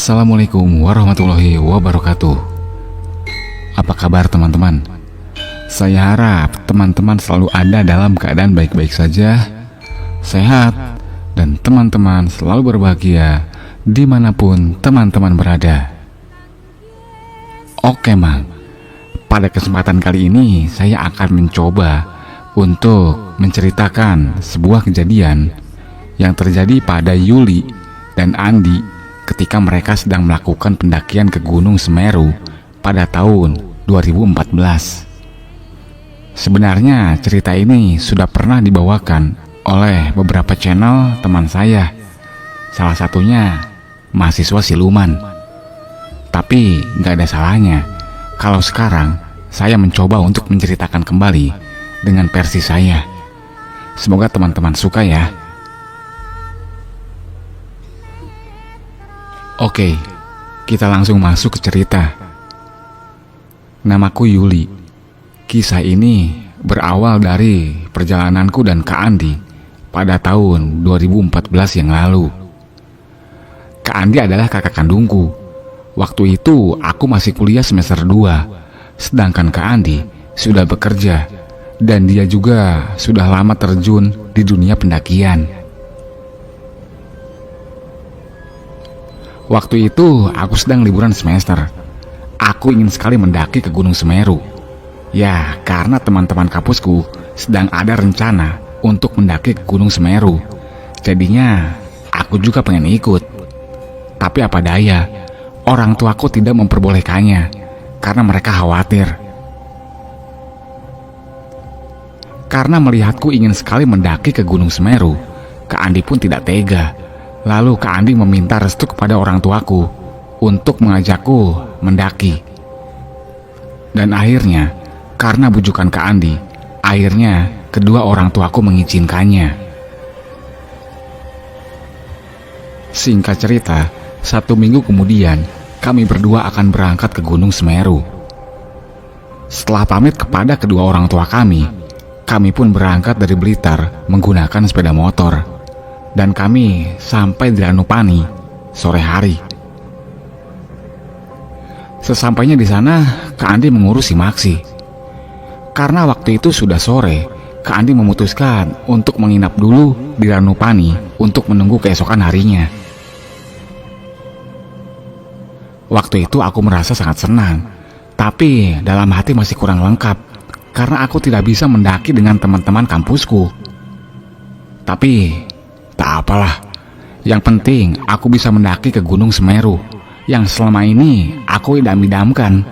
Assalamualaikum warahmatullahi wabarakatuh. Apa kabar teman-teman? Saya harap teman-teman selalu ada dalam keadaan baik-baik saja, sehat, dan teman-teman selalu berbahagia dimanapun teman-teman berada. Oke Mang, pada kesempatan kali ini saya akan mencoba untuk menceritakan sebuah kejadian yang terjadi pada Yuli dan Andi ketika mereka sedang melakukan pendakian ke Gunung Semeru pada tahun 2014. Sebenarnya cerita ini sudah pernah dibawakan oleh beberapa channel teman saya, salah satunya mahasiswa siluman. Tapi gak ada salahnya kalau sekarang saya mencoba untuk menceritakan kembali dengan versi saya. Semoga teman-teman suka ya. Oke, kita langsung masuk ke cerita. Namaku Yuli. Kisah ini berawal dari perjalananku dan Kak Andi pada tahun 2014 yang lalu. Kak Andi adalah kakak kandungku. Waktu itu aku masih kuliah semester 2, sedangkan Kak Andi sudah bekerja dan dia juga sudah lama terjun di dunia pendakian. Waktu itu aku sedang liburan semester. Aku ingin sekali mendaki ke Gunung Semeru. Ya, karena teman-teman kampusku sedang ada rencana untuk mendaki ke Gunung Semeru. Jadinya aku juga pengen ikut. Tapi apa daya, orang tuaku tidak memperbolehkannya karena mereka khawatir. Karena melihatku ingin sekali mendaki ke Gunung Semeru, Kak Andi pun tidak tega. Lalu Kak Andi meminta restu kepada orang tuaku untuk mengajakku mendaki. Dan akhirnya, karena bujukan Kak Andi, akhirnya kedua orang tuaku mengizinkannya. Singkat cerita, 1 minggu kemudian, kami berdua akan berangkat ke Gunung Semeru. Setelah pamit kepada kedua orang tua kami pun berangkat dari Blitar menggunakan sepeda motor. Dan kami sampai di Ranupani sore hari. Sesampainya di sana, Kak Andi mengurus si Maksi. Karena waktu itu sudah sore, Kak Andi memutuskan untuk menginap dulu di Ranupani untuk menunggu keesokan harinya. Waktu itu aku merasa sangat senang, tapi dalam hati masih kurang lengkap karena aku tidak bisa mendaki dengan teman-teman kampusku. Tapi tak apalah, yang penting aku bisa mendaki ke Gunung Semeru yang selama ini aku idam-idamkan.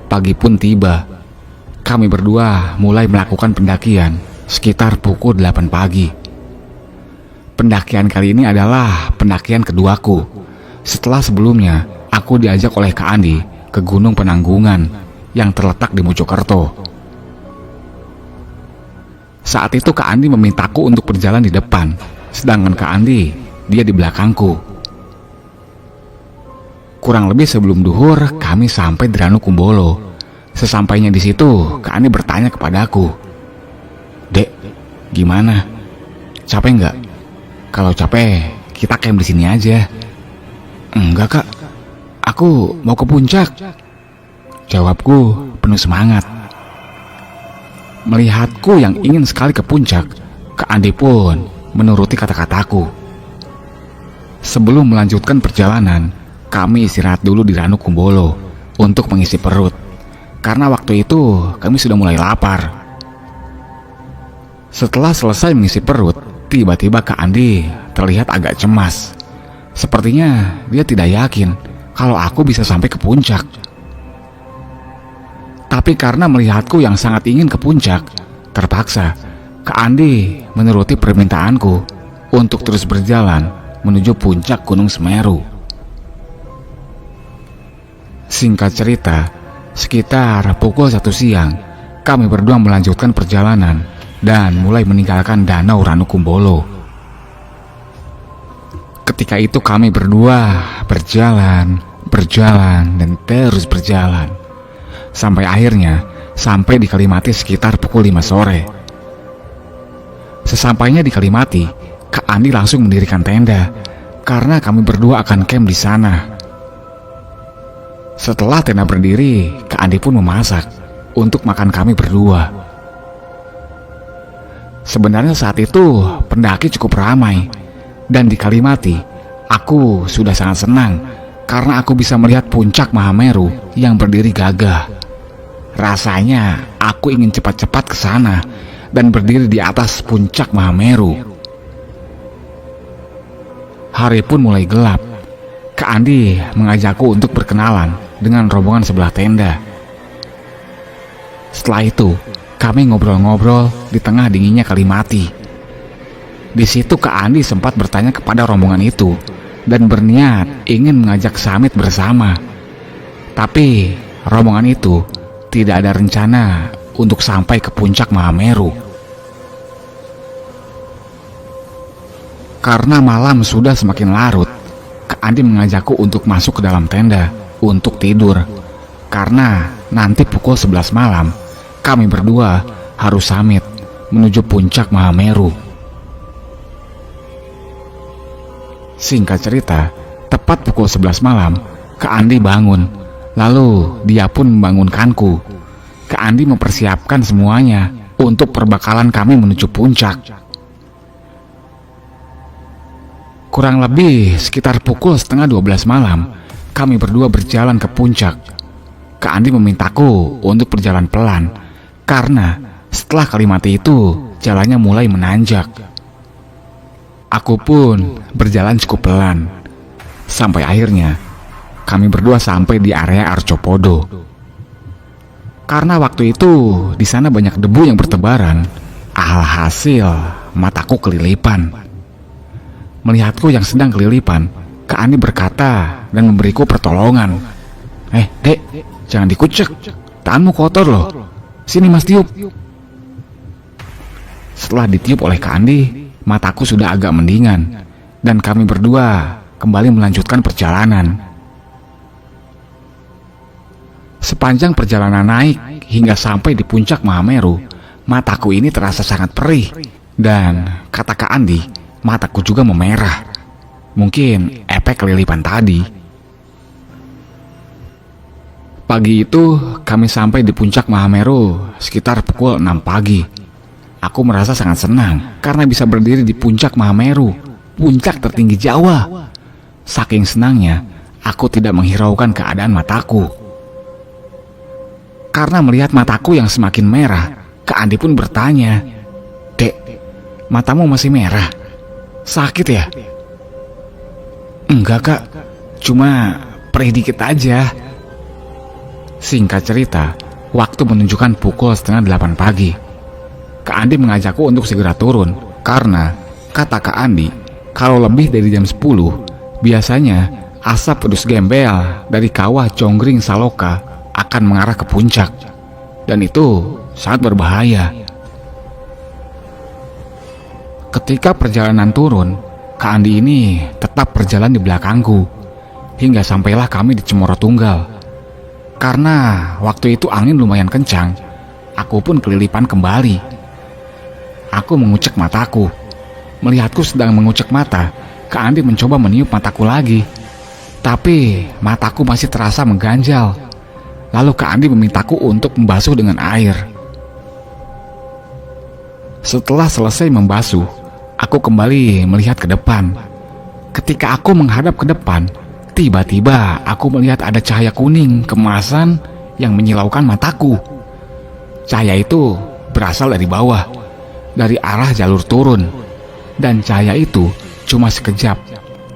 Pagi pun tiba. Kami berdua mulai melakukan pendakian sekitar pukul 8 pagi. Pendakian kali ini adalah pendakian keduaku. Setelah sebelumnya aku diajak oleh Kak Andi ke Gunung Penanggungan yang terletak di Mojokerto. Saat itu Kak Andi memintaku untuk berjalan di depan, sedangkan Kak Andi, dia di belakangku. Kurang lebih sebelum duhur, kami sampai di Ranukumbolo. Sesampainya di situ, Kak Andi bertanya kepadaku, "Dek, gimana? Capek nggak? Kalau capek, kita camp di sini aja." "Enggak Kak, aku mau ke puncak," jawabku penuh semangat. Melihatku yang ingin sekali ke puncak, Kak Andi pun menuruti kata-kataku. Sebelum melanjutkan perjalanan, kami istirahat dulu di Ranukumbolo untuk mengisi perut. Karena waktu itu kami sudah mulai lapar. Setelah selesai mengisi perut, tiba-tiba Kak Andi terlihat agak cemas. Sepertinya dia tidak yakin kalau aku bisa sampai ke puncak. Tapi karena melihatku yang sangat ingin ke puncak, terpaksa Kak Andi menuruti permintaanku untuk terus berjalan menuju puncak Gunung Semeru. Singkat cerita, sekitar pukul 1 siang, kami berdua melanjutkan perjalanan dan mulai meninggalkan Danau Ranukumbolo. Ketika itu kami berdua berjalan, dan terus berjalan. Sampai akhirnya sampai di Kalimati sekitar pukul 5 sore. Sesampainya di Kalimati, Kak Andi langsung mendirikan tenda karena kami berdua akan camp di sana. Setelah tenda berdiri, Kak Andi pun memasak untuk makan kami berdua. Sebenarnya saat itu pendaki cukup ramai, dan di Kalimati aku sudah sangat senang karena aku bisa melihat puncak Mahameru yang berdiri gagah. Rasanya aku ingin cepat-cepat ke sana dan berdiri di atas puncak Mahameru. Hari pun mulai gelap. Kak Andi mengajakku untuk berkenalan dengan rombongan sebelah tenda. Setelah itu, kami ngobrol-ngobrol di tengah dinginnya Kalimati. Di situ Kak Andi sempat bertanya kepada rombongan itu dan berniat ingin mengajak summit bersama. Tapi rombongan itu tidak ada rencana untuk sampai ke puncak Mahameru. Karena malam sudah semakin larut, Kak Andi mengajakku untuk masuk ke dalam tenda untuk tidur. Karena nanti pukul 11 malam, kami berdua harus summit menuju puncak Mahameru. Singkat cerita, tepat pukul 11 malam, Kak Andi bangun. Lalu dia pun membangunkanku. Kak Andi mempersiapkan semuanya untuk perbekalan kami menuju puncak. Kurang lebih sekitar pukul setengah 12 malam, kami berdua berjalan ke puncak. Kak Andi memintaku untuk berjalan pelan, karena setelah Kalimati itu jalannya mulai menanjak. Aku pun berjalan cukup pelan, sampai akhirnya kami berdua sampai di area Arcopodo. Karena waktu itu di sana banyak debu yang bertebaran, alhasil mataku kelilipan. Melihatku yang sedang kelilipan, Kak Andi berkata dan memberiku pertolongan. Dek, jangan dikucek, tanganmu kotor loh. Sini mas tiup. Setelah ditiup oleh Kak Andi, mataku sudah agak mendingan, dan kami berdua kembali melanjutkan perjalanan. Sepanjang perjalanan naik hingga sampai di puncak Mahameru, mataku ini terasa sangat perih, dan kata Kak Andi, mataku juga memerah. Mungkin efek kelilipan tadi. Pagi itu kami sampai di puncak Mahameru sekitar pukul 6 pagi. Aku merasa sangat senang karena bisa berdiri di puncak Mahameru, puncak tertinggi Jawa. Saking senangnya, aku tidak menghiraukan keadaan mataku. Karena melihat mataku yang semakin merah, Kak Andi pun bertanya, "Dek, matamu masih merah? Sakit ya?" "Enggak kak, cuma perih dikit aja." Singkat cerita, waktu menunjukkan pukul setengah 8 pagi. Kak Andi mengajakku untuk segera turun, karena kata Kak Andi, kalau lebih dari jam 10, biasanya asap pedus gembel dari kawah Conggring Saloka akan mengarah ke puncak, dan itu sangat berbahaya. Ketika perjalanan turun, Kak Andi ini tetap berjalan di belakangku hingga sampailah kami di Cemoro Tunggal. Karena waktu itu angin lumayan kencang, aku pun kelilipan kembali. Aku mengucek mataku. Melihatku sedang mengucek mata, Kak Andi mencoba meniup mataku lagi, tapi mataku masih terasa mengganjal. Lalu Kak Andi memintaku untuk membasuh dengan air. Setelah selesai membasuh, aku kembali melihat ke depan. Ketika aku menghadap ke depan, tiba-tiba aku melihat ada cahaya kuning kemasan yang menyilaukan mataku. Cahaya itu berasal dari bawah, dari arah jalur turun, dan cahaya itu cuma sekejap,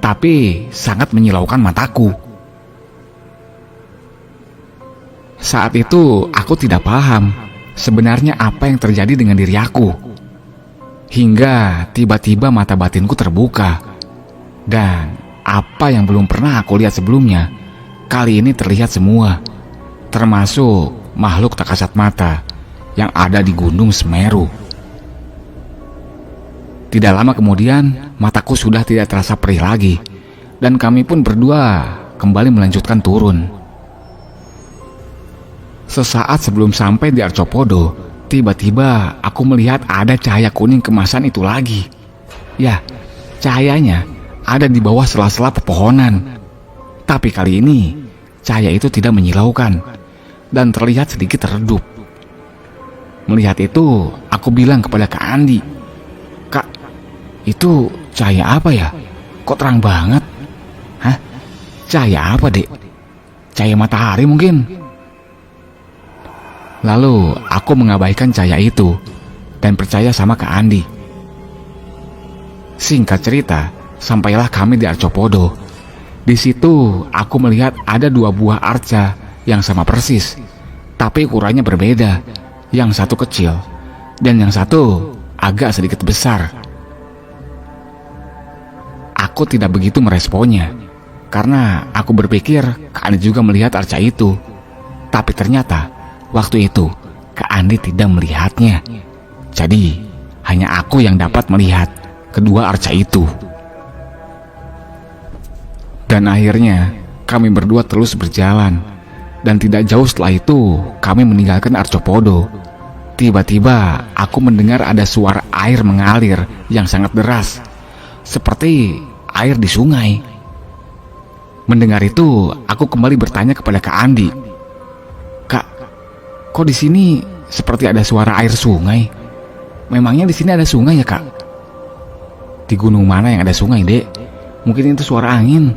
tapi sangat menyilaukan mataku. Saat itu aku tidak paham sebenarnya apa yang terjadi dengan diri aku. Hingga tiba-tiba mata batinku terbuka, dan apa yang belum pernah aku lihat sebelumnya, kali ini terlihat semua, termasuk makhluk tak kasat mata yang ada di Gunung Semeru. Tidak lama kemudian, mataku sudah tidak terasa perih lagi, dan kami pun berdua kembali melanjutkan turun. Sesaat sebelum sampai di Arcopodo, tiba-tiba aku melihat ada cahaya kuning kemasan itu lagi. Ya, cahayanya ada di bawah sela-sela pepohonan. Tapi kali ini, cahaya itu tidak menyilaukan dan terlihat sedikit redup. Melihat itu, aku bilang kepada Kak Andi, "Kak, itu cahaya apa ya? Kok terang banget?" "Hah? Cahaya apa, Dek? Cahaya matahari mungkin?" Lalu aku mengabaikan cahaya itu dan percaya sama Kak Andi. Singkat cerita, sampailah kami di Arcopodo. Di situ aku melihat ada 2 buah arca yang sama persis, tapi ukurannya berbeda. Yang satu kecil dan yang satu agak sedikit besar. Aku tidak begitu meresponnya karena aku berpikir Kak Andi juga melihat arca itu. Tapi ternyata waktu itu Kak Andi tidak melihatnya. Jadi hanya aku yang dapat melihat kedua arca itu. Dan akhirnya kami berdua terus berjalan, dan tidak jauh setelah itu kami meninggalkan Arcopodo. Tiba-tiba aku mendengar ada suara air mengalir yang sangat deras, seperti air di sungai. Mendengar itu, aku kembali bertanya kepada Kak Andi, "Kak, kok di sini seperti ada suara air sungai? Memangnya di sini ada sungai ya, Kak?" "Di gunung mana yang ada sungai, Dek? Mungkin itu suara angin."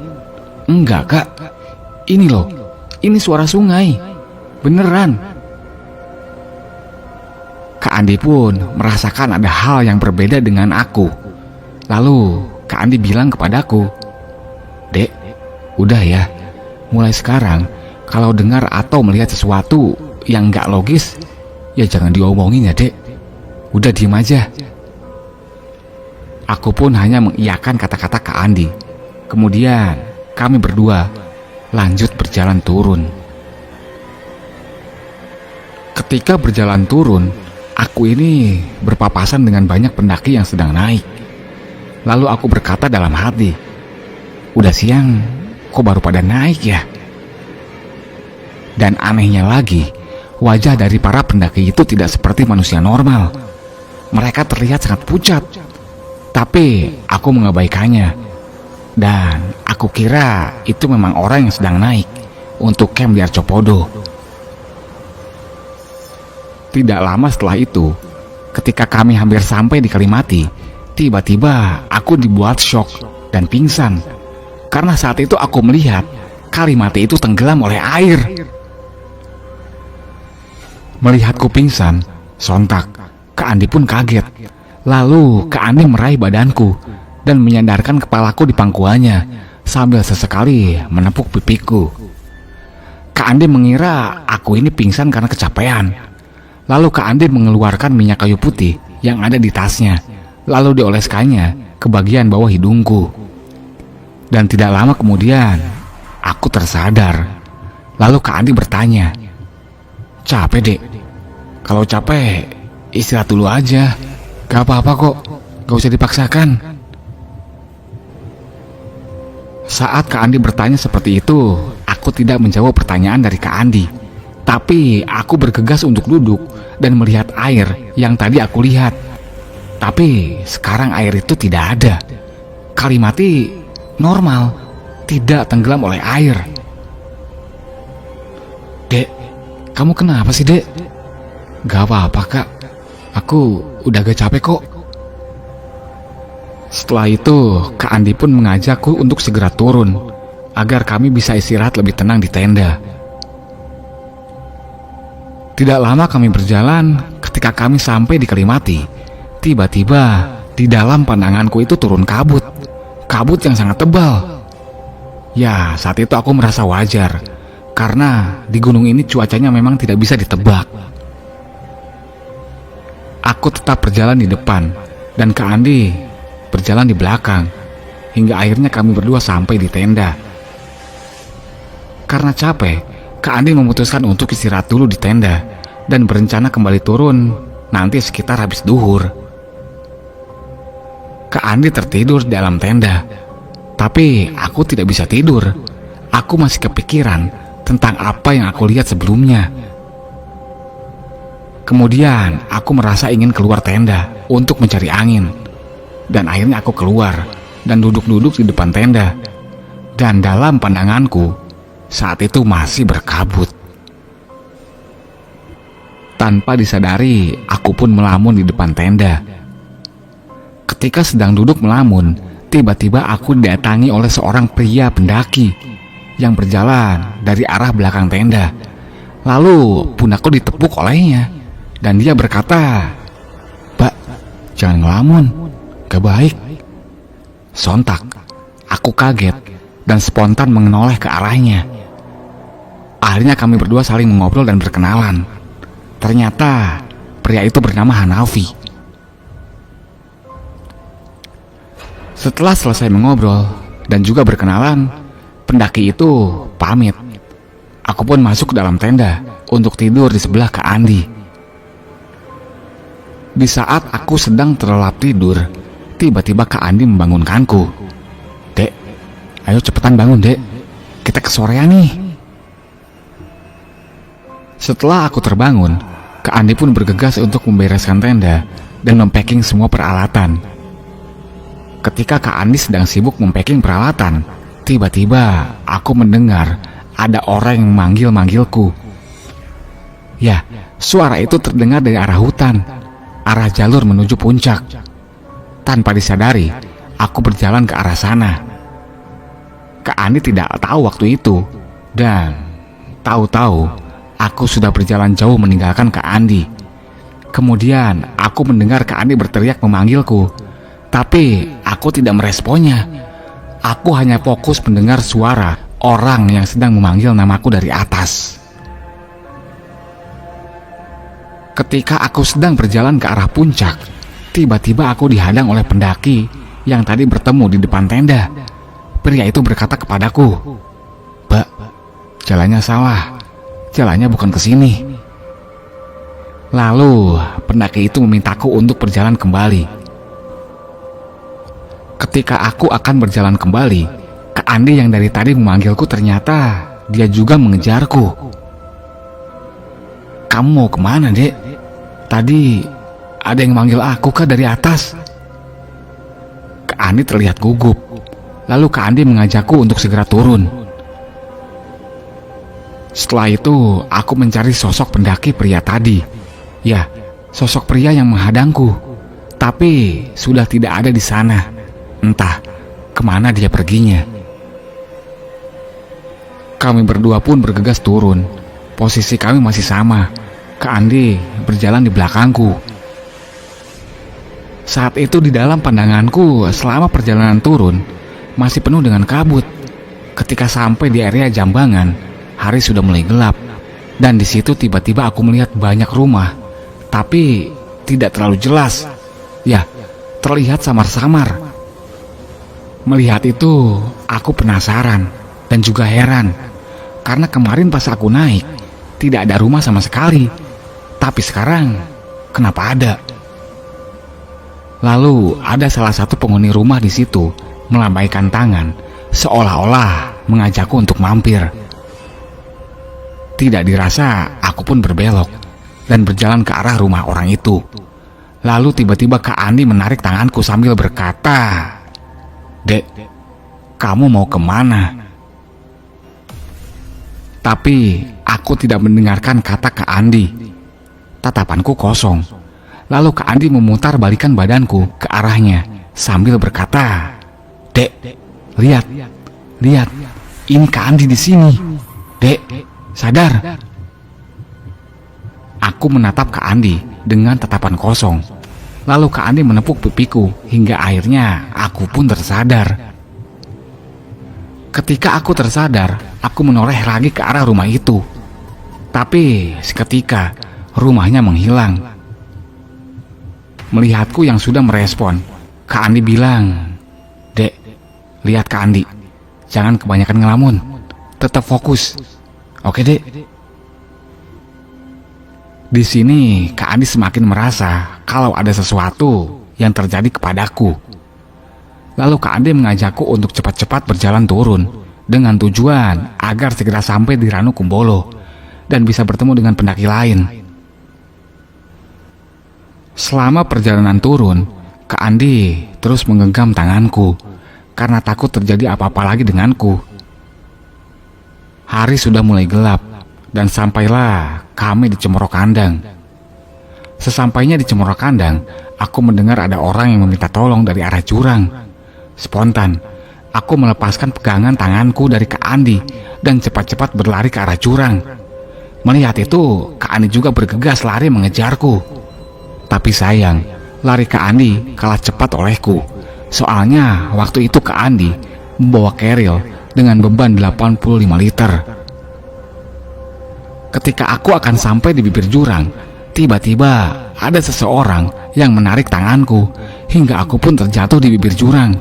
"Enggak, Kak. Ini loh, ini suara sungai. Beneran." Kak Andi pun merasakan ada hal yang berbeda dengan aku. Lalu Kak Andi bilang kepadaku, "Dek, udah ya, mulai sekarang kalau dengar atau melihat sesuatu yang gak logis, ya jangan diomongin ya, Dek. Udah diem aja." Aku pun hanya mengiyakan kata-kata Kak Andi. Kemudian kami berdua lanjut berjalan turun. Ketika berjalan turun, aku ini berpapasan dengan banyak pendaki yang sedang naik. Lalu aku berkata dalam hati, "Udah siang, kok baru pada naik ya?" Dan anehnya lagi, wajah dari para pendaki itu tidak seperti manusia normal. Mereka terlihat sangat pucat. Tapi aku mengabaikannya. Dan aku kira itu memang orang yang sedang naik untuk camp di Arcopodo. Tidak lama setelah itu, ketika kami hampir sampai di Kalimati, tiba-tiba aku dibuat shock dan pingsan. Karena saat itu aku melihat Kalimati itu tenggelam oleh air. Melihatku pingsan, sontak Kak Andi pun kaget. Lalu Kak Andi meraih badanku dan menyandarkan kepalaku di pangkuannya sambil sesekali menepuk pipiku. Kak Andi mengira aku ini pingsan karena kecapean. Lalu Kak Andi mengeluarkan minyak kayu putih yang ada di tasnya, lalu dioleskannya ke bagian bawah hidungku. Dan tidak lama kemudian aku tersadar. Lalu Kak Andi bertanya, "Capek, Dek? Kalau capek istirahat dulu aja. Gak apa-apa kok, gak usah dipaksakan." Saat Kak Andi bertanya seperti itu, aku tidak menjawab pertanyaan dari Kak Andi. Tapi aku bergegas untuk duduk dan melihat air yang tadi aku lihat. Tapi sekarang air itu tidak ada. Kalimati normal, tidak tenggelam oleh air. "Dek, kamu kenapa sih, Dek?" "Gak apa-apa, Kak. Aku udah gak capek kok." Setelah itu, Kak Andi pun mengajakku untuk segera turun, agar kami bisa istirahat lebih tenang di tenda. Tidak lama kami berjalan, ketika kami sampai di Kalimati, tiba-tiba di dalam pandanganku itu turun kabut. Kabut yang sangat tebal. Ya, saat itu aku merasa wajar, karena di gunung ini cuacanya memang tidak bisa ditebak. Aku tetap berjalan di depan, dan Kak Andi berjalan di belakang, hingga akhirnya kami berdua sampai di tenda. Karena capek, Kak Andi memutuskan untuk istirahat dulu di tenda, dan berencana kembali turun nanti sekitar habis duhur. Kak Andi tertidur di dalam tenda, tapi aku tidak bisa tidur. Aku masih kepikiran tentang apa yang aku lihat sebelumnya. Kemudian aku merasa ingin keluar tenda untuk mencari angin. Dan akhirnya aku keluar dan duduk-duduk di depan tenda. Dan dalam pandanganku, saat itu masih berkabut. Tanpa disadari, aku pun melamun di depan tenda. Ketika sedang duduk melamun, tiba-tiba aku didatangi oleh seorang pria pendaki yang berjalan dari arah belakang tenda. Lalu pundakku ditepuk olehnya dan dia berkata, "Mbak, jangan ngelamun, gak baik." Sontak, aku kaget dan spontan menoleh ke arahnya. Akhirnya kami berdua saling mengobrol dan berkenalan. Ternyata pria itu bernama Hanafi. Setelah selesai mengobrol dan juga berkenalan, pendaki itu pamit. Aku pun masuk ke dalam tenda untuk tidur di sebelah Kak Andi. Di saat aku sedang terlelap tidur, tiba-tiba Kak Andi membangunkanku. "Dek, ayo cepetan bangun, Dek. Kita kesorean nih." Setelah aku terbangun, Kak Andi pun bergegas untuk membereskan tenda dan mempacking semua peralatan. Ketika Kak Andi sedang sibuk mempacking peralatan, tiba-tiba aku mendengar ada orang yang memanggil-manggilku. Ya, suara itu terdengar dari arah hutan, arah jalur menuju puncak. Tanpa disadari, aku berjalan ke arah sana. Kak Andi tidak tahu waktu itu, dan tahu-tahu aku sudah berjalan jauh meninggalkan Kak Andi. Kemudian aku mendengar Kak Andi berteriak memanggilku, tapi aku tidak meresponnya. Aku hanya fokus mendengar suara orang yang sedang memanggil namaku dari atas. Ketika aku sedang berjalan ke arah puncak, tiba-tiba aku dihadang oleh pendaki yang tadi bertemu di depan tenda. Pria itu berkata kepadaku, "Mbak, jalannya salah. Jalannya bukan ke sini." Lalu pendaki itu memintaku untuk berjalan kembali. Ketika aku akan berjalan kembali, Kak Andi yang dari tadi memanggilku ternyata dia juga mengejarku. "Kamu mau kemana, Dek? Tadi ada yang manggil aku kah dari atas?" Kak Andi terlihat gugup. Lalu Kak Andi mengajakku untuk segera turun. Setelah itu, aku mencari sosok pendaki pria tadi. Ya, sosok pria yang menghadangku. Tapi sudah tidak ada di sana. Entah kemana dia perginya. Kami berdua pun bergegas turun. Posisi kami masih sama. Kak Andi berjalan di belakangku. Saat itu di dalam pandanganku selama perjalanan turun masih penuh dengan kabut. Ketika sampai di area Jambangan, hari sudah mulai gelap. Dan di situ tiba-tiba aku melihat banyak rumah, tapi tidak terlalu jelas. Ya, terlihat samar-samar. Melihat itu, aku penasaran dan juga heran. Karena kemarin pas aku naik, tidak ada rumah sama sekali. Tapi sekarang, kenapa ada? Lalu ada salah satu penghuni rumah di situ melambaikan tangan, seolah-olah mengajakku untuk mampir. Tidak dirasa, aku pun berbelok dan berjalan ke arah rumah orang itu. Lalu tiba-tiba Kak Andi menarik tanganku sambil berkata, "Dek, kamu mau kemana?" Tapi aku tidak mendengarkan kata Kak Andi. Tatapanku kosong. Lalu Kak Andi memutar balikan badanku ke arahnya sambil berkata, "Dek, lihat, lihat, ini Kak Andi di sini. Dek, sadar." Aku menatap Kak Andi dengan tatapan kosong. Lalu Kak Andi menepuk pipiku hingga akhirnya aku pun tersadar. Ketika aku tersadar, aku menoleh lagi ke arah rumah itu. Tapi seketika rumahnya menghilang. Melihatku yang sudah merespon, Kak Andi bilang, "Dek, lihat Kak Andi, jangan kebanyakan ngelamun. Tetap fokus. Oke, Dek?" Di sini Kak Andi semakin merasa kalau ada sesuatu yang terjadi kepadaku. Lalu Kak Andi mengajakku untuk cepat-cepat berjalan turun dengan tujuan agar segera sampai di Ranu Kumbolo dan bisa bertemu dengan pendaki lain. Selama perjalanan turun, Kak Andi terus menggenggam tanganku karena takut terjadi apa-apa lagi denganku. Hari sudah mulai gelap dan sampailah kami di Cemoro Kandang. Sesampainya di Cemoro Kandang, aku mendengar ada orang yang meminta tolong dari arah jurang. Spontan, aku melepaskan pegangan tanganku dari Kak Andi dan cepat-cepat berlari ke arah jurang. Melihat itu, Kak Andi juga bergegas lari mengejarku. Tapi sayang, lari Kak Andi kalah cepat olehku. Soalnya waktu itu Kak Andi membawa keril dengan beban 85 liter. Ketika aku akan sampai di bibir jurang, tiba-tiba ada seseorang yang menarik tanganku hingga aku pun terjatuh di bibir jurang.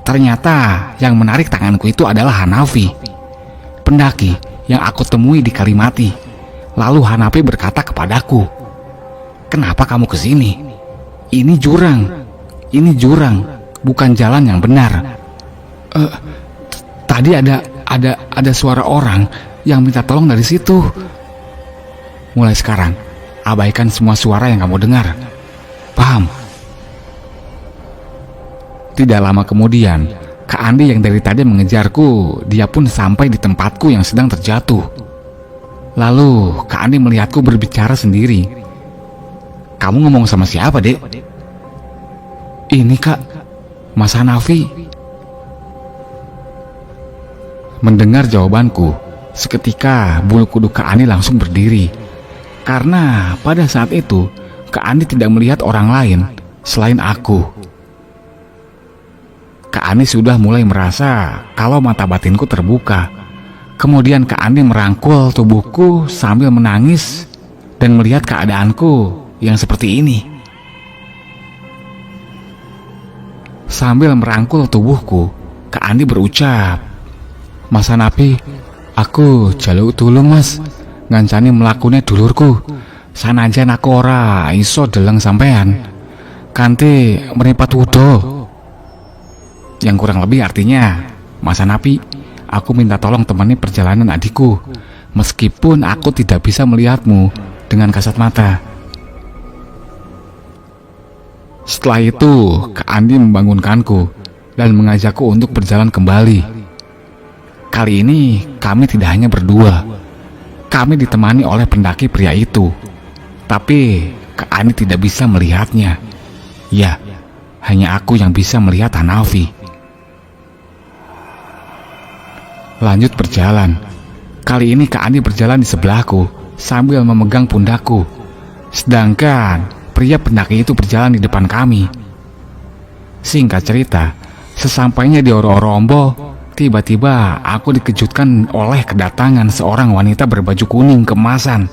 Ternyata yang menarik tanganku itu adalah Hanafi, pendaki yang aku temui di Kalimati. Lalu Hanafi berkata kepadaku, "Kenapa kamu kesini? Ini jurang, bukan jalan yang benar." Tadi ada suara orang yang minta tolong dari situ. Mulai sekarang, abaikan semua suara yang kamu dengar. Paham? Tidak lama kemudian, Kak Andi yang dari tadi mengejarku, dia pun sampai di tempatku yang sedang terjatuh. Lalu Kak Andi melihatku berbicara sendiri. "Kamu ngomong sama siapa, Dek?" "Ini, Kak, Mas Hanafi." Mendengar jawabanku, seketika bulu kuduk Kak Andi langsung berdiri. Karena pada saat itu, Kak Andi tidak melihat orang lain selain aku. Kak Andi sudah mulai merasa kalau mata batinku terbuka. Kemudian Kak Andi merangkul tubuhku sambil menangis dan melihat keadaanku yang seperti ini. Sambil merangkul tubuhku, Kak Andi berucap, "Mas Hanafi, aku jaluk tulung Mas, ngancani melakukannya dulurku. Sanajan aku ora iso deleng sampean, kanthi meripat wudo." Yang kurang lebih artinya, "Mas Hanafi, aku minta tolong temani perjalanan adikku, meskipun aku tidak bisa melihatmu dengan kasat mata." Setelah itu, Kak Andi membangunkanku dan mengajakku untuk berjalan kembali. Kali ini kami tidak hanya berdua. Kami ditemani oleh pendaki pria itu. Tapi Kak Andi tidak bisa melihatnya. Ya, hanya aku yang bisa melihat Hanafi. Lanjut berjalan. Kali ini Kak Andi berjalan di sebelahku sambil memegang pundakku. Sedangkan pria pendaki itu berjalan di depan kami. Singkat cerita, sesampainya di Oro-Orombo, tiba-tiba aku dikejutkan oleh kedatangan seorang wanita berbaju kuning keemasan,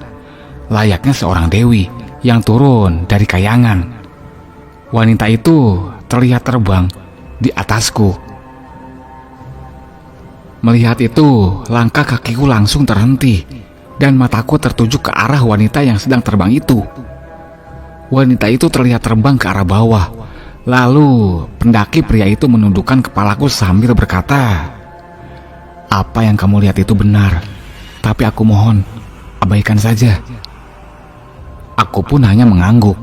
layaknya seorang dewi yang turun dari kayangan. Wanita itu terlihat terbang di atasku. Melihat itu, langkah kakiku langsung terhenti dan mataku tertuju ke arah wanita yang sedang terbang itu. Wanita itu terlihat terbang ke arah bawah. Lalu pendaki pria itu menundukkan kepalaku sambil berkata, "Apa yang kamu lihat itu benar, tapi aku mohon abaikan saja." Aku pun hanya mengangguk.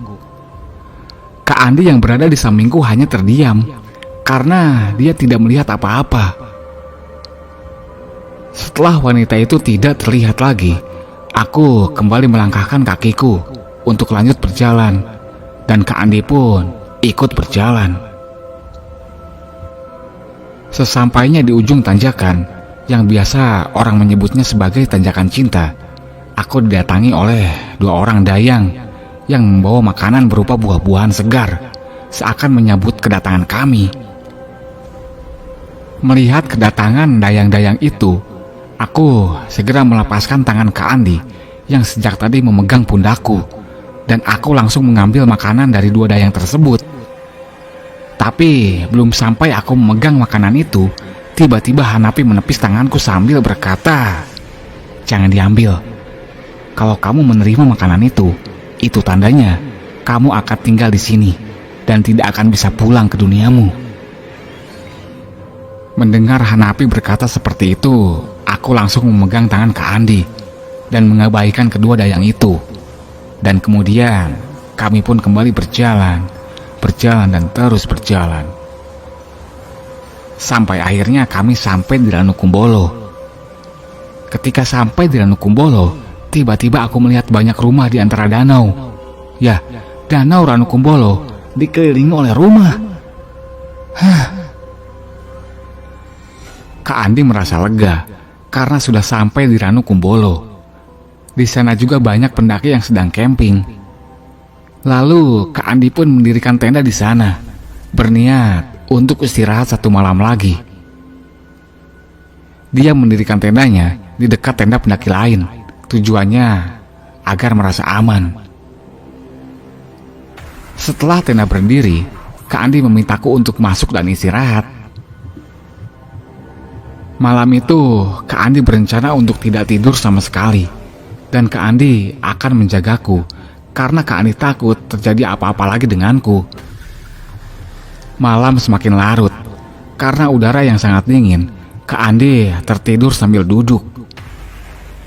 Kak Andi yang berada di sampingku hanya terdiam karena dia tidak melihat apa-apa. Setelah wanita itu tidak terlihat lagi, aku kembali melangkahkan kakiku untuk lanjut berjalan, dan Kak Andi pun ikut berjalan. Sesampainya di ujung tanjakan yang biasa orang menyebutnya sebagai tanjakan cinta, aku didatangi oleh dua orang dayang yang membawa makanan berupa buah-buahan segar, seakan menyambut kedatangan kami. Melihat kedatangan dayang-dayang itu, aku segera melepaskan tangan Kak Andi yang sejak tadi memegang pundakku, dan aku langsung mengambil makanan dari dua dayang tersebut. Tapi belum sampai aku memegang makanan itu, tiba-tiba Hanafi menepis tanganku sambil berkata, "Jangan diambil. Kalau kamu menerima makanan itu tandanya kamu akan tinggal di sini dan tidak akan bisa pulang ke duniamu." Mendengar Hanafi berkata seperti itu, aku langsung memegang tangan Kak Andi dan mengabaikan kedua dayang itu. Dan kemudian kami pun kembali berjalan dan terus berjalan. Sampai akhirnya kami sampai di Ranukumbolo. Ketika sampai di Ranukumbolo, tiba-tiba aku melihat banyak rumah di antara danau. Ya, danau Ranukumbolo dikelilingi oleh rumah. Kak Andi merasa lega karena sudah sampai di Ranukumbolo. Di sana juga banyak pendaki yang sedang camping. Lalu Kak Andi pun mendirikan tenda di sana, berniat untuk istirahat 1 malam lagi. Dia mendirikan tendanya di dekat tenda pendaki lain, tujuannya agar merasa aman. Setelah tenda berdiri, Kak Andi memintaku untuk masuk dan istirahat. Malam itu, Kak Andi berencana untuk tidak tidur sama sekali, dan Kak Andi akan menjagaku karena Kak Andi takut terjadi apa-apa lagi denganku. Malam semakin larut. Karena udara yang sangat dingin, Kak Andi tertidur sambil duduk.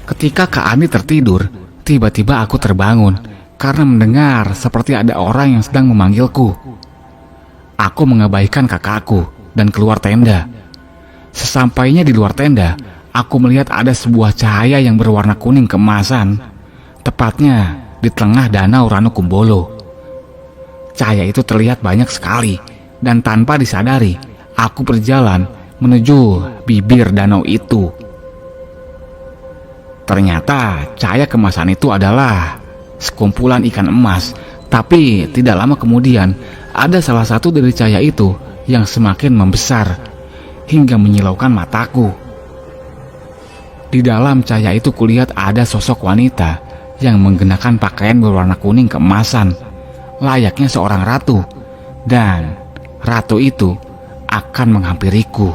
Ketika Kak Andi tertidur, tiba-tiba aku terbangun karena mendengar seperti ada orang yang sedang memanggilku. Aku mengabaikan kakakku dan keluar tenda. Sesampainya di luar tenda, aku melihat ada sebuah cahaya yang berwarna kuning keemasan, tepatnya di tengah danau Ranukumbolo. Cahaya itu terlihat banyak sekali. Dan tanpa disadari, aku berjalan menuju bibir danau itu. Ternyata cahaya kemasan itu adalah sekumpulan ikan emas. Tapi tidak lama kemudian, ada salah satu dari cahaya itu yang semakin membesar hingga menyilaukan mataku. Di dalam cahaya itu kulihat ada sosok wanita yang menggunakan pakaian berwarna kuning keemasan, layaknya seorang ratu. Dan ratu itu akan menghampiriku.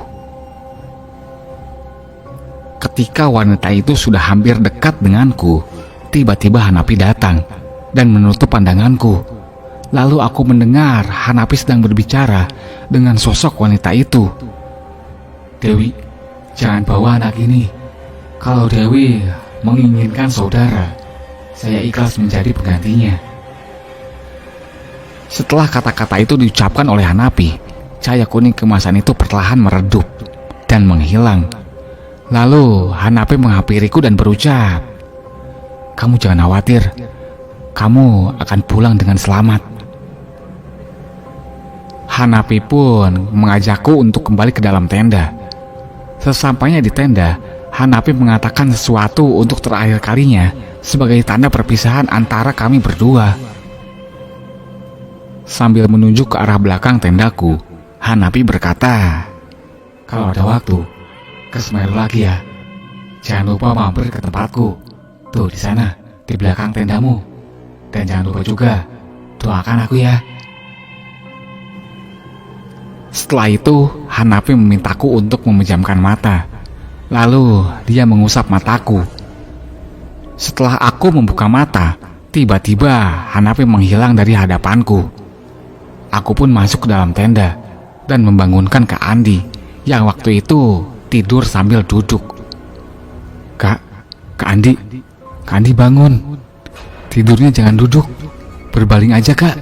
Ketika wanita itu sudah hampir dekat denganku, tiba-tiba Hanapi datang dan menutup pandanganku. Lalu aku mendengar Hanapi sedang berbicara dengan sosok wanita itu. "Dewi, jangan bawa anak ini. Kalau Dewi menginginkan saudara, saya ikhlas menjadi penggantinya." Setelah kata-kata itu diucapkan oleh Hanapi, cahaya kuning kemasan itu perlahan meredup dan menghilang. Lalu Hanapi menghampiriku dan berucap, "Kamu jangan khawatir, kamu akan pulang dengan selamat." Hanapi pun mengajakku untuk kembali ke dalam tenda. Sesampainya di tenda, Hanapi mengatakan sesuatu untuk terakhir kalinya sebagai tanda perpisahan antara kami berdua. Sambil menunjuk ke arah belakang tendaku, Hanapi berkata, "Kalau ada waktu, ke Semeru lagi ya. Jangan lupa mampir ke tempatku. Tuh di sana, di belakang tendamu. Dan jangan lupa juga, doakan aku ya." Setelah itu, Hanapi memintaku untuk memejamkan mata. Lalu dia mengusap mataku. Setelah aku membuka mata, tiba-tiba Hanapi menghilang dari hadapanku. Aku pun masuk ke dalam tenda dan membangunkan Kak Andi yang waktu itu tidur sambil duduk. Kak Andi bangun. Tidurnya jangan duduk, berbaling aja Kak."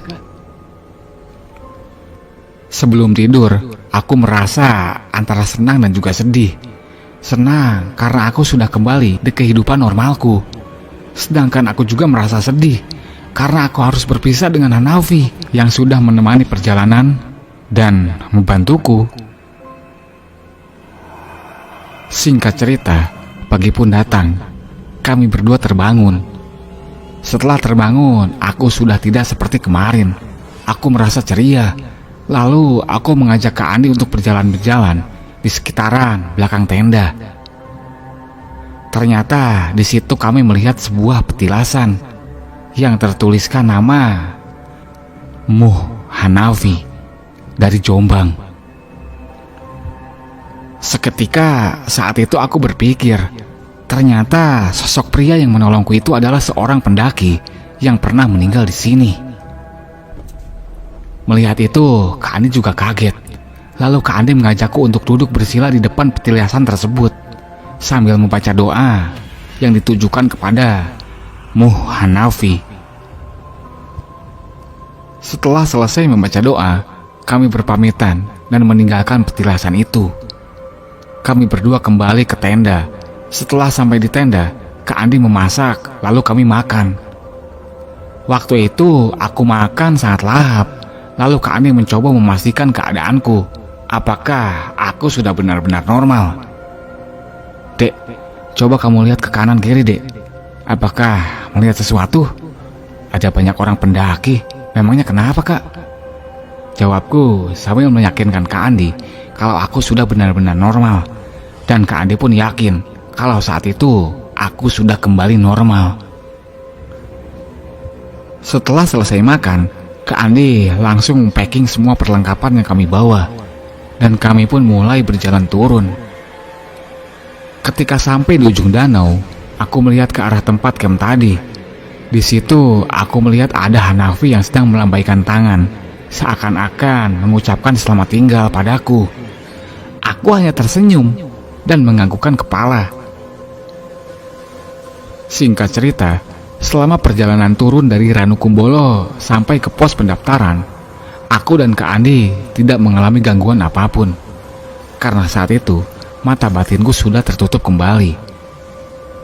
Sebelum tidur, aku merasa antara senang dan juga sedih. Senang karena aku sudah kembali di kehidupan normalku. Sedangkan aku juga merasa sedih karena aku harus berpisah dengan Hanapi yang sudah menemani perjalanan dan membantuku. Singkat cerita, pagi pun datang. Kami berdua terbangun. Setelah terbangun, aku sudah tidak seperti kemarin. Aku merasa ceria. Lalu aku mengajak Kak Andi untuk berjalan-jalan di sekitaran belakang tenda. Ternyata di situ kami melihat sebuah petilasan yang tertuliskan nama Muh Hanafi dari Jombang. Seketika saat itu aku berpikir, ternyata sosok pria yang menolongku itu adalah seorang pendaki yang pernah meninggal di sini. Melihat itu, Kak Andi juga kaget. Lalu Kak Andi mengajakku untuk duduk bersila di depan petilasan tersebut sambil membaca doa yang ditujukan kepada Muh Hanafi. Setelah selesai membaca doa, kami berpamitan dan meninggalkan petilasan itu. Kami berdua kembali ke tenda. Setelah sampai di tenda, Kak Andi memasak, lalu kami makan. Waktu itu aku makan sangat lahap. Lalu Kak Andi mencoba memastikan keadaanku. Apakah aku sudah benar-benar normal? Dek, coba kamu lihat ke kanan kiri, Dek. Apakah melihat sesuatu? Ada banyak orang pendaki. Memangnya kenapa, Kak? Jawabku sambil meyakinkan Kak Andi kalau aku sudah benar-benar normal. Dan Kak Andi pun yakin kalau saat itu aku sudah kembali normal. Setelah selesai makan, Kak Andi langsung packing semua perlengkapan yang kami bawa. Dan kami pun mulai berjalan turun. Ketika sampai di ujung danau, aku melihat ke arah tempat camp tadi. Di situ aku melihat ada Hanafi yang sedang melambaikan tangan, seakan-akan mengucapkan selamat tinggal padaku. Aku hanya tersenyum dan menganggukkan kepala. Singkat cerita, selama perjalanan turun dari Ranukumbolo sampai ke pos pendaftaran, aku dan Kak Andi tidak mengalami gangguan apapun. Karena saat itu, mata batinku sudah tertutup kembali.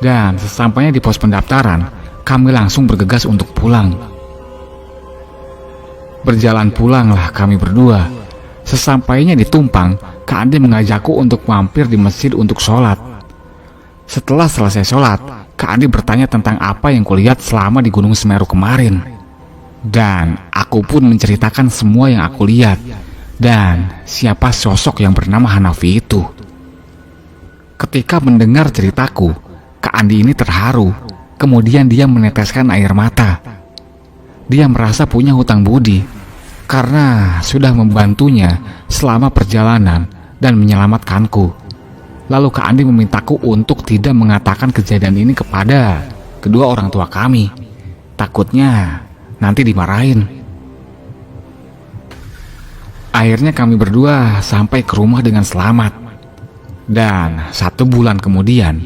Dan sesampainya di pos pendaftaran, kami langsung bergegas untuk pulang. Berjalan pulanglah kami berdua. Sesampainya di Tumpang, Kak Andi mengajakku untuk mampir di masjid untuk sholat. Setelah selesai sholat, Kak Andi bertanya tentang apa yang kulihat selama di Gunung Semeru kemarin. Dan aku pun menceritakan semua yang aku lihat dan siapa sosok yang bernama Hanafi itu. Ketika mendengar ceritaku, Kak Andi ini terharu. Kemudian dia meneteskan air mata. Dia merasa punya hutang budi karena sudah membantunya selama perjalanan dan menyelamatkanku. Lalu Kak Andi memintaku untuk tidak mengatakan kejadian ini kepada kedua orang tua kami. Takutnya nanti dimarahin. Akhirnya kami berdua sampai ke rumah dengan selamat. Dan 1 bulan kemudian,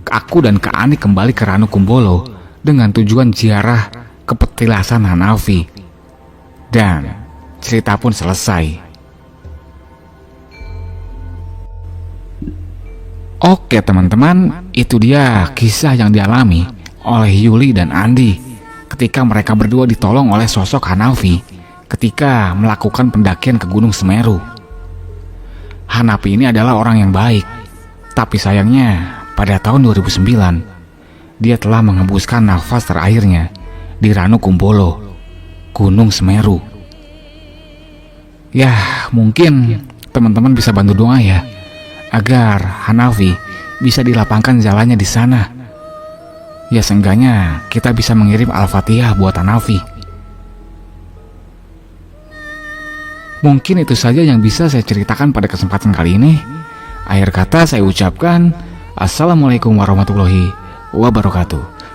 aku dan Kak Andi kembali ke Ranukumbolo dengan tujuan ziarah ke petilasan Hanafi. Dan cerita pun selesai. Oke teman-teman, itu dia kisah yang dialami oleh Yuli dan Andi ketika mereka berdua ditolong oleh sosok Hanafi ketika melakukan pendakian ke Gunung Semeru. Hanafi ini adalah orang yang baik, tapi sayangnya pada tahun 2009 dia telah menghembuskan nafas terakhirnya di Ranukumbolo, Gunung Semeru. Ya, mungkin teman-teman bisa bantu doa ya, agar Hanafi bisa dilapangkan jalannya di sana. Ya seenggaknya kita bisa mengirim Al-Fatihah buat Hanafi. Mungkin itu saja yang bisa saya ceritakan pada kesempatan kali ini. Akhir kata saya ucapkan Assalamualaikum warahmatullahi wabarakatuh.